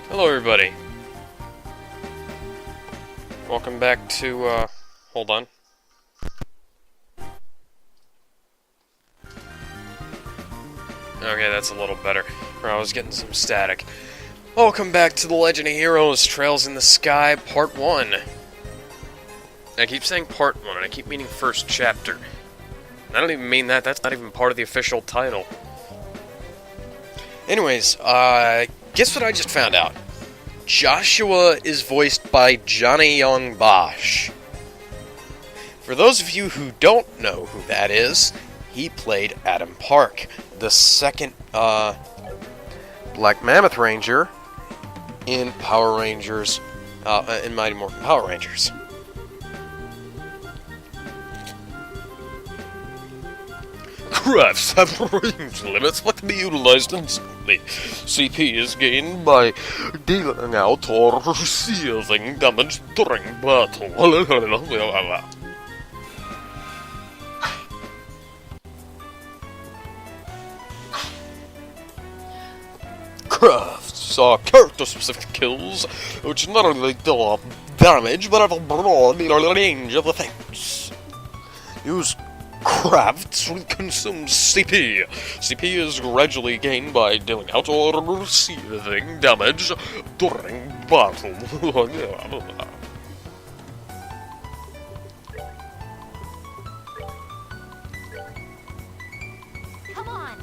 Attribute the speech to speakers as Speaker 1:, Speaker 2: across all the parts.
Speaker 1: Hello everybody. Welcome back to, hold on. Okay, that's a little better. I was getting some static. Welcome back to The Legend of Heroes, Trails in the Sky, Part 1. I keep saying Part 1, and I keep meaning first chapter. I don't even mean that, that's not even part of the official title. Anyways, guess what I just found out? Joshua is voiced by Johnny Young Bosch. For those of you who don't know who that is, he played Adam Park, the second Black Mammoth Ranger in Power Rangers, in Mighty Morphin Power Rangers. Crafts have range limits that can be utilized instantly. CP is gained by dealing out or receiving damage during battle. Crafts are character-specific skills which not only deal damage but have a broad range of effects. Use crafts will consume CP. CP is gradually gained by dealing out or receiving damage during battle.
Speaker 2: Come on.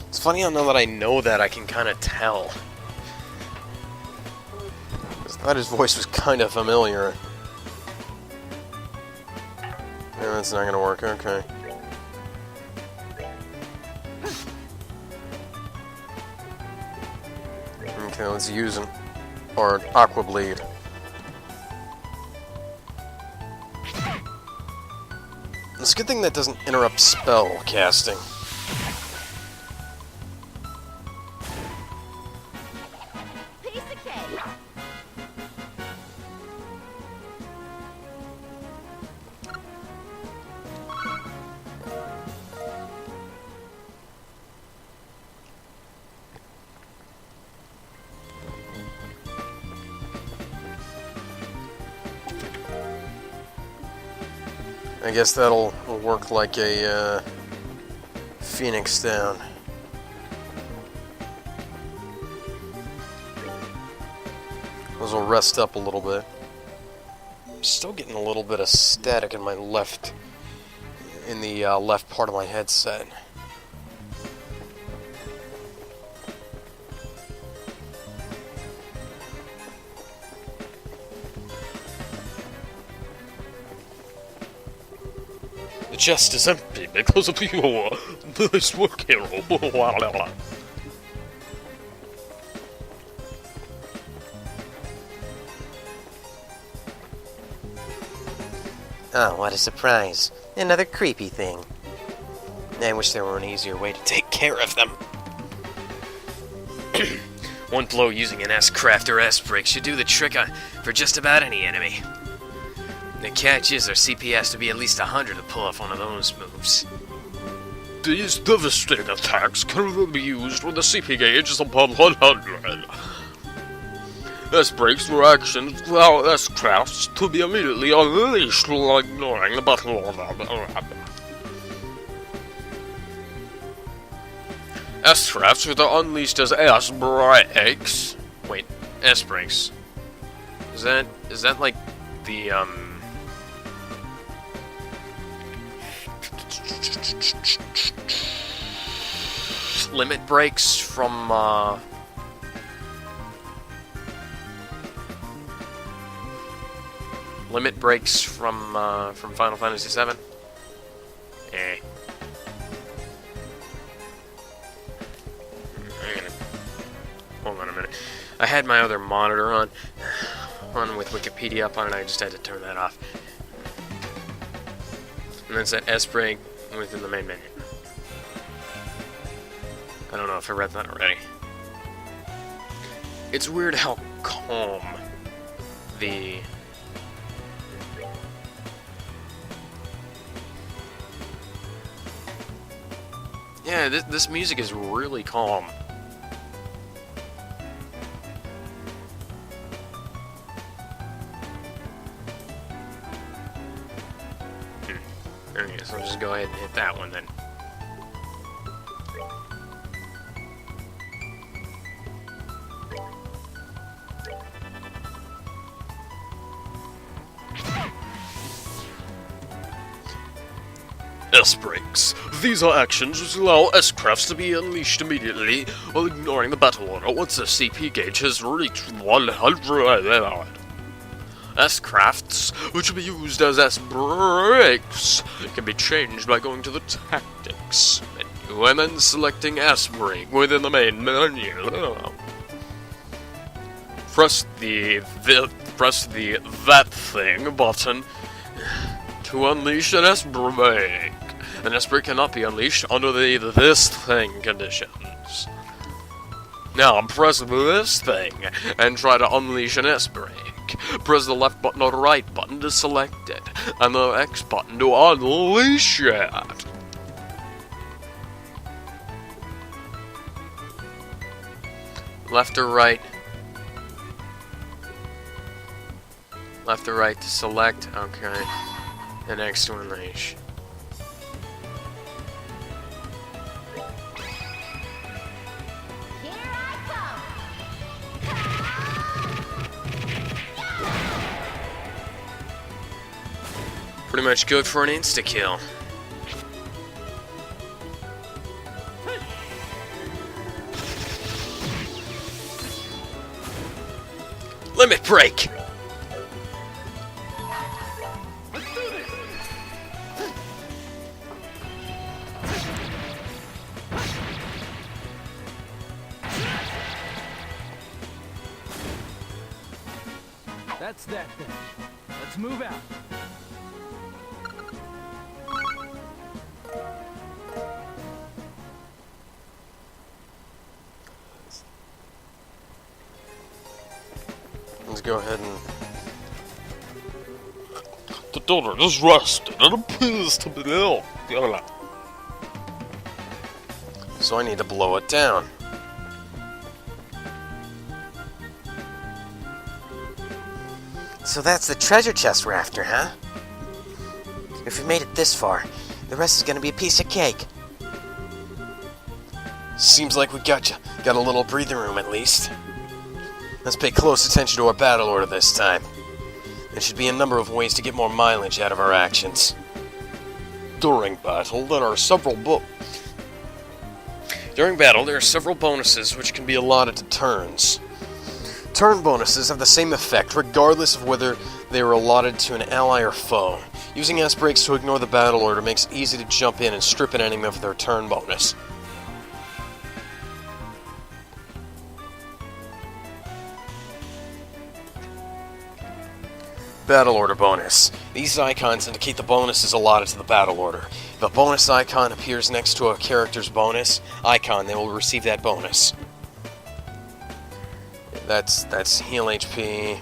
Speaker 1: It's funny now that I know that, I can kind of tell. I thought his voice was kind of familiar. Yeah, that's not gonna work, okay. Okay, let's use him. Or Aqua Bleed. It's a good thing that doesn't interrupt spell casting.
Speaker 2: Piece of cake.
Speaker 1: I guess that'll work like a Phoenix Down. Those will rest up a little bit. I'm still getting a little bit of static in my left, in the left part of my headset. The chest is empty because of your nice work, hero.
Speaker 3: Oh, what a surprise. Another creepy thing. I wish there were an easier way to take care of them.
Speaker 1: One blow using an S-Craft or S-Break should do the trick for just about any enemy. The catch is our CP has to be at least 100 to pull off one of those moves. These devastating attacks can only be used when the CP gauge is above 100. S-Breaks were actions allow S-Crafts to be immediately unleashed while ignoring the battle order. S-Crafts are unleashed as S-Breaks. Wait, S-Breaks. Is that like the, limit breaks from, limit breaks from Final Fantasy VII? Hold on a minute. I had my other monitor on with Wikipedia up on it, I just had to turn that off. And then set S-Break within the main menu.
Speaker 3: I don't know if I read that already. It's weird how calm the... Yeah, this music is really calm. Okay, so I'll just go ahead and hit that one then.
Speaker 1: S-Breaks. These are actions which allow S-Crafts to be unleashed immediately while ignoring the battle order once the CP gauge has reached 100. S-Crafts, which will be used as S-Breaks, can be changed by going to the Tactics menu and then selecting S-Break within the main menu. Press the That Thing button to unleash an S-Break. An S-Break cannot be unleashed under the This Thing conditions. Now press this thing and try to unleash an S-Break. Press the left button or right button to select it, and the X button to unleash it.
Speaker 3: Left or right? Left or right to select, okay. And X to unleash.
Speaker 2: Here I come.
Speaker 3: Pretty much good for an insta-kill. Limit break!
Speaker 4: That's that then. Let's move out.
Speaker 3: Let's go ahead and...
Speaker 1: The donor is rested and appears to be ill.
Speaker 3: So I need to blow it down. So that's the treasure chest we're after, huh? If we made it this far, the rest is gonna be a piece of cake. Seems like we got a little breathing room at least. Let's pay close attention to our battle order this time. There should be a number of ways to get more mileage out of our actions.
Speaker 1: During battle, there are several
Speaker 3: bonuses which can be allotted to turns. Turn bonuses have the same effect regardless of whether they are allotted to an ally or foe. Using S-Breaks to ignore the battle order makes it easy to jump in and strip an enemy of their turn bonus. Battle order bonus. These icons indicate the bonuses allotted to the battle order. If a bonus icon appears next to a character's bonus icon, they will receive that bonus. That's heal HP,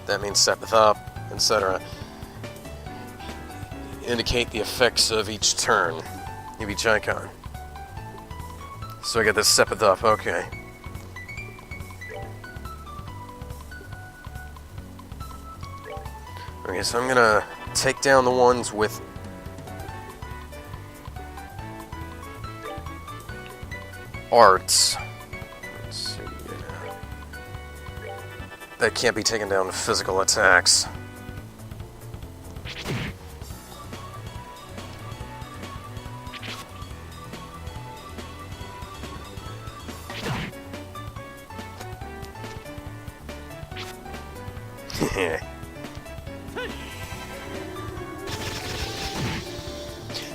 Speaker 3: that means steppeth up, etc. Indicate the effects of each turn, of each icon. So I got this steppeth up, okay. Okay, so I'm gonna take down the ones with arts. Let's see. That can't be taken down with physical attacks.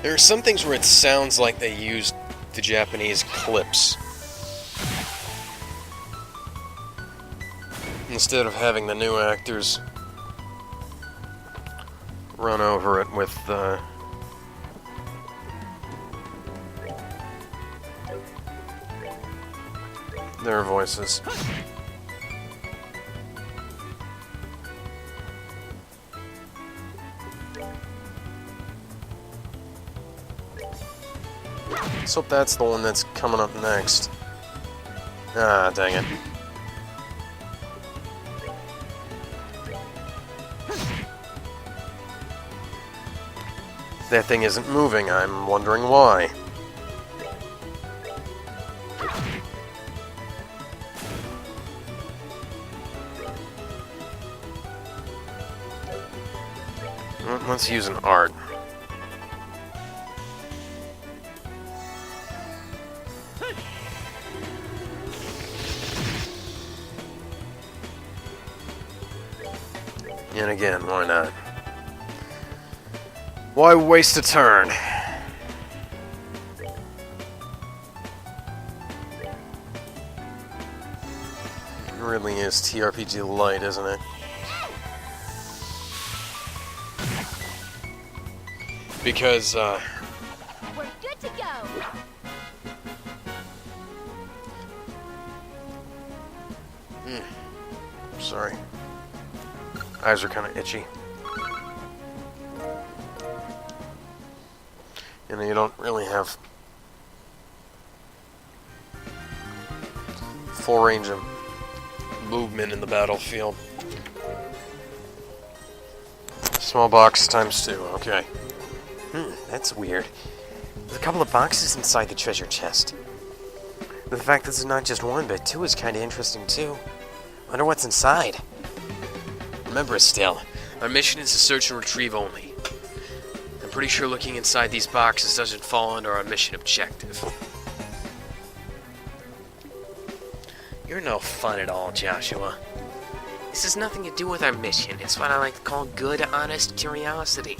Speaker 3: There are some things where it sounds like they used the Japanese clips instead of having the new actors run over it with their voices. Let's hope that's the one that's coming up next. Ah, dang it. That thing isn't moving. I'm wondering why. Let's use an art. And again, why not? Why waste a turn? It really is TRPG light, isn't it? Because,
Speaker 2: We're good to go.
Speaker 3: sorry. Eyes are kind of itchy. You know, you don't really have full range of movement in the battlefield. Small box times 2, okay.
Speaker 5: That's weird. There's a couple of boxes inside the treasure chest. The fact that there's not just one, but two is kind of interesting too. Wonder what's inside.
Speaker 3: Remember, Estelle, our mission is to search and retrieve only. I'm pretty sure looking inside these boxes doesn't fall under our mission objective.
Speaker 5: You're no fun at all, Joshua. This has nothing to do with our mission. It's what I like to call good, honest curiosity.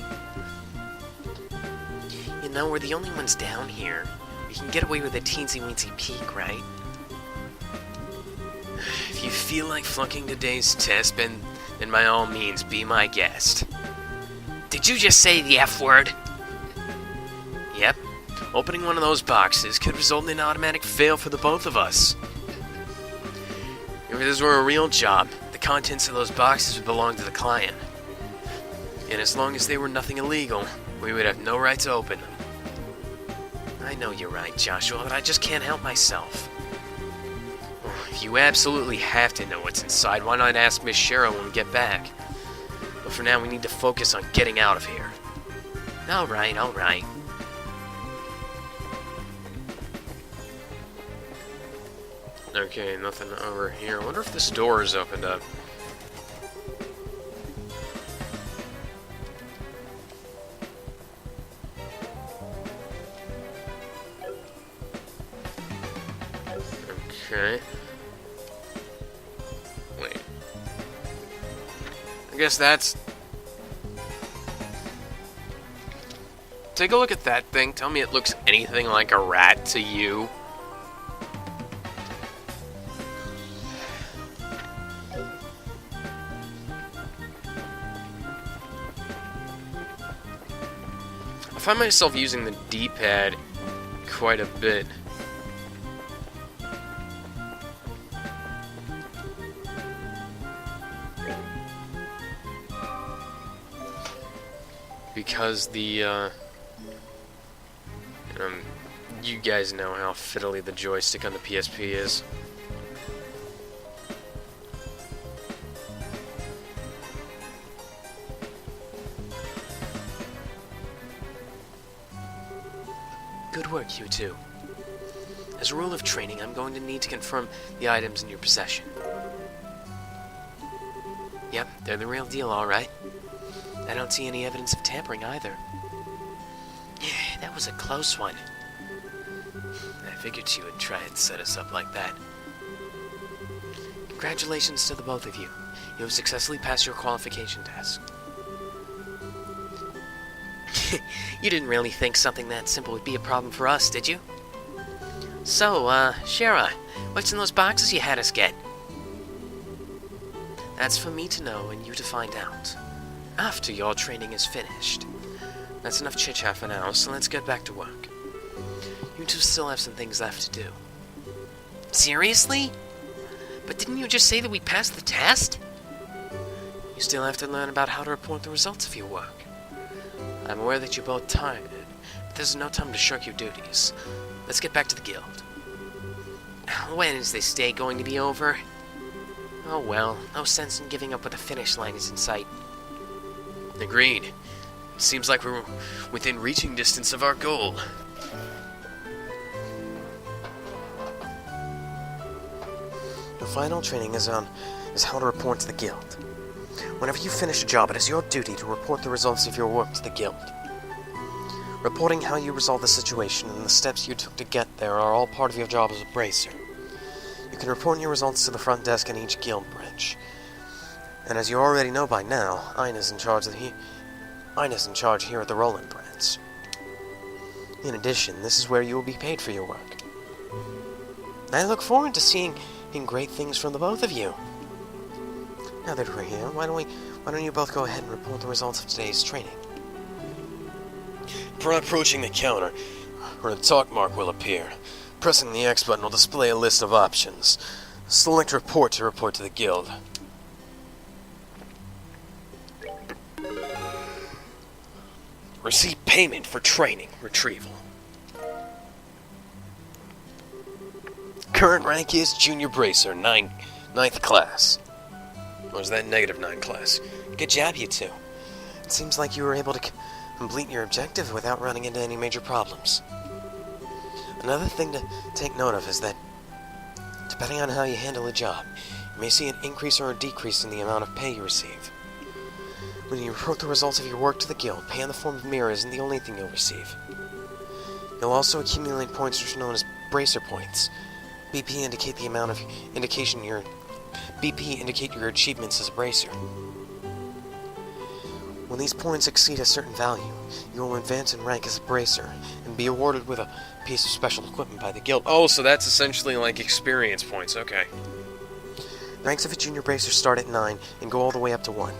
Speaker 5: You know, we're the only ones down here. We can get away with a teensy-weensy peek, right?
Speaker 3: If you feel like flunking today's test, then by all means, be my guest.
Speaker 5: Did you just say the F word?
Speaker 3: Yep. Opening one of those boxes could result in an automatic fail for the both of us. If this were a real job, the contents of those boxes would belong to the client. And as long as they were nothing illegal, we would have no right to open them.
Speaker 5: I know you're right, Joshua, but I just can't help myself.
Speaker 3: If you absolutely have to know what's inside, why not ask Miss Cheryl when we get back? But for now, we need to focus on getting out of here.
Speaker 5: Alright, alright.
Speaker 3: Okay, nothing over here. I wonder if this door is opened up. Okay. Wait. I guess that's... Take a look at that thing. Tell me it looks anything like a rat to you. I find myself using the D-pad quite a bit. Because the, you guys know how fiddly the joystick on the PSP is.
Speaker 5: Good work, you two. As a rule of training, I'm going to need to confirm the items in your possession. Yep, they're the real deal, all right. I don't see any evidence of tampering either. That was a close one. I figured you would try and set us up like that. Congratulations to the both of you. You have successfully passed your qualification test. You didn't really think something that simple would be a problem for us, did you? So, Shara, what's in those boxes you had us get? That's for me to know and you to find out. After your training is finished. That's enough chit-chat for now, so let's get back to work. You two still have some things left to do. Seriously? But didn't you just say that we passed the test? You still have to learn about how to report the results of your work. I'm aware that you're both tired, but there's no time to shirk your duties. Let's get back to the guild. When is this day going to be over? Oh well, no sense in giving up when the finish line is in sight.
Speaker 3: Agreed. Seems like we're within reaching distance of our goal.
Speaker 6: Your final training is how to report to the guild. Whenever you finish a job, it is your duty to report the results of your work to the guild. Reporting how you resolved the situation and the steps you took to get there are all part of your job as a bracer. You can report your results to the front desk in each guild branch. And as you already know by now, Ina's in charge here at the Roland branch. In addition, this is where you will be paid for your work. I look forward to seeing great things from the both of you. Now that we're here, why don't you both go ahead and report the results of today's training?
Speaker 3: Upon approaching the counter, where the talk mark will appear, pressing the X button will display a list of options. Select Report to report to the guild. Receive payment for training retrieval. Current rank is Junior Bracer, 9th class. Or is that -9 class?
Speaker 6: Good job, you two. It seems like you were able to complete your objective without running into any major problems. Another thing to take note of is that, depending on how you handle a job, you may see an increase or a decrease in the amount of pay you receive. When you report the results of your work to the guild, pay in the form of mirror isn't the only thing you'll receive. You'll also accumulate points which are known as bracer points. BP indicate your achievements as a bracer. When these points exceed a certain value, you will advance in rank as a bracer and be awarded with a piece of special equipment by the guild.
Speaker 3: Oh, so that's essentially like experience points, okay.
Speaker 6: Ranks of a junior bracer start at 9 and go all the way up to 1.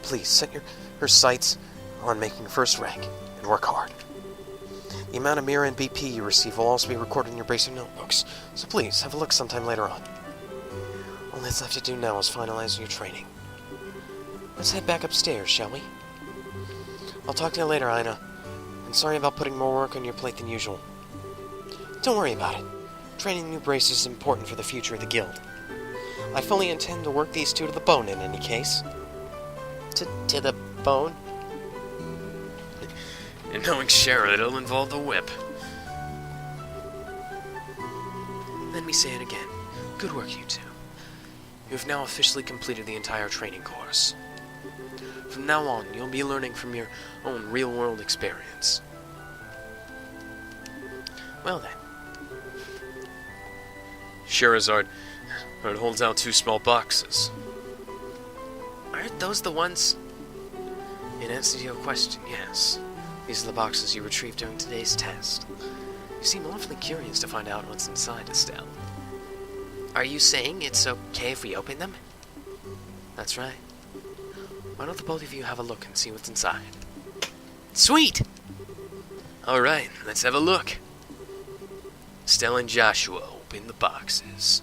Speaker 6: Please set your sights on making first rank and work hard. The amount of mirror and BP you receive will also be recorded in your bracer notebooks, so please have a look sometime later on. All that's left to do now is finalize your training. Let's head back upstairs, shall we? I'll talk to you later, Ina. And sorry about putting more work on your plate than usual. Don't worry about it. Training new bracers is important for the future of the guild. I fully intend to work these two to the bone in any case. To the bone?
Speaker 3: And knowing Shara, it'll involve the whip.
Speaker 5: Let me say it again. Good work, you two. You have now officially completed the entire training course. From now on, you'll be learning from your own real-world experience. Well then.
Speaker 3: Sherazard holds out 2 small boxes.
Speaker 5: Aren't those the ones? In answer to your question, yes. These are the boxes you retrieved during today's test. You seem awfully curious to find out what's inside, Estelle. Are you saying it's okay if we open them? That's right. Why don't the both of you have a look and see what's inside? Sweet!
Speaker 3: Alright, let's have a look. Estelle and Joshua open the boxes.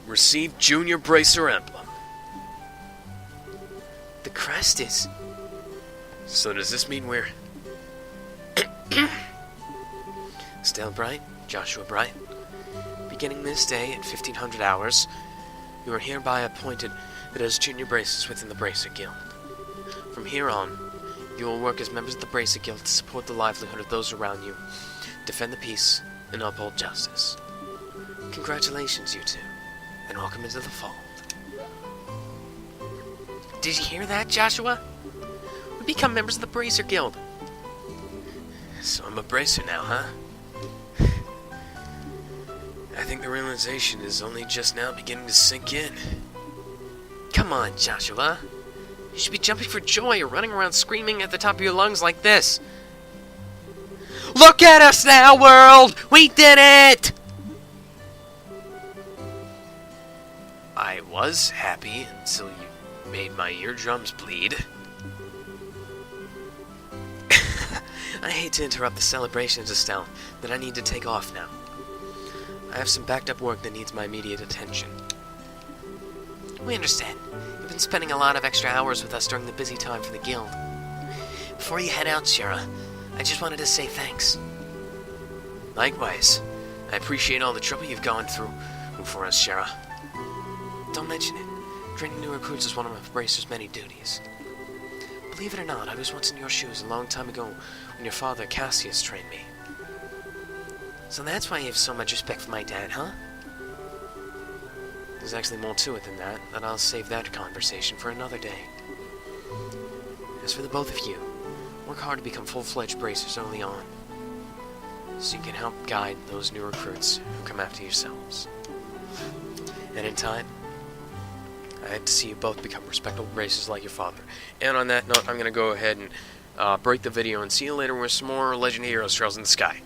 Speaker 3: Receive Junior Bracer Emblem.
Speaker 5: The crest is...
Speaker 3: So does this mean we're...
Speaker 5: Estelle Bright, Joshua Bright. Beginning this day at 1500 hours, you are hereby appointed as junior bracers within the Bracer Guild. From here on, you will work as members of the Bracer Guild to support the livelihood of those around you, defend the peace, and uphold justice. Congratulations, you two, and welcome into the fold. Did you hear that, Joshua? We become members of the Bracer Guild.
Speaker 3: So I'm a bracer now, huh? I think the realization is only just now beginning to sink in.
Speaker 5: Come on, Joshua. You should be jumping for joy or running around screaming at the top of your lungs like this. Look at us now, world! We did it!
Speaker 3: I was happy until you made my eardrums bleed.
Speaker 5: I hate to interrupt the celebrations, Estelle, but I need to take off now. I have some backed up work that needs my immediate attention. We understand. You've been spending a lot of extra hours with us during the busy time for the guild. Before you head out, Shara, I just wanted to say thanks. Likewise. I appreciate all the trouble you've gone through for us, Shara. Don't mention it. Training new recruits is one of Bracer's many duties. Believe it or not, I was once in your shoes a long time ago when your father, Cassius, trained me. So that's why you have so much respect for my dad, huh? There's actually more to it than that, but I'll save that conversation for another day. As for the both of you, work hard to become full-fledged Bracers early on, so you can help guide those new recruits who come after yourselves. And in time, I hope to see you both become respectable Bracers like your father. And on that note, I'm going to go ahead and break the video and see you later with some more Legend of Heroes Trails in the Sky.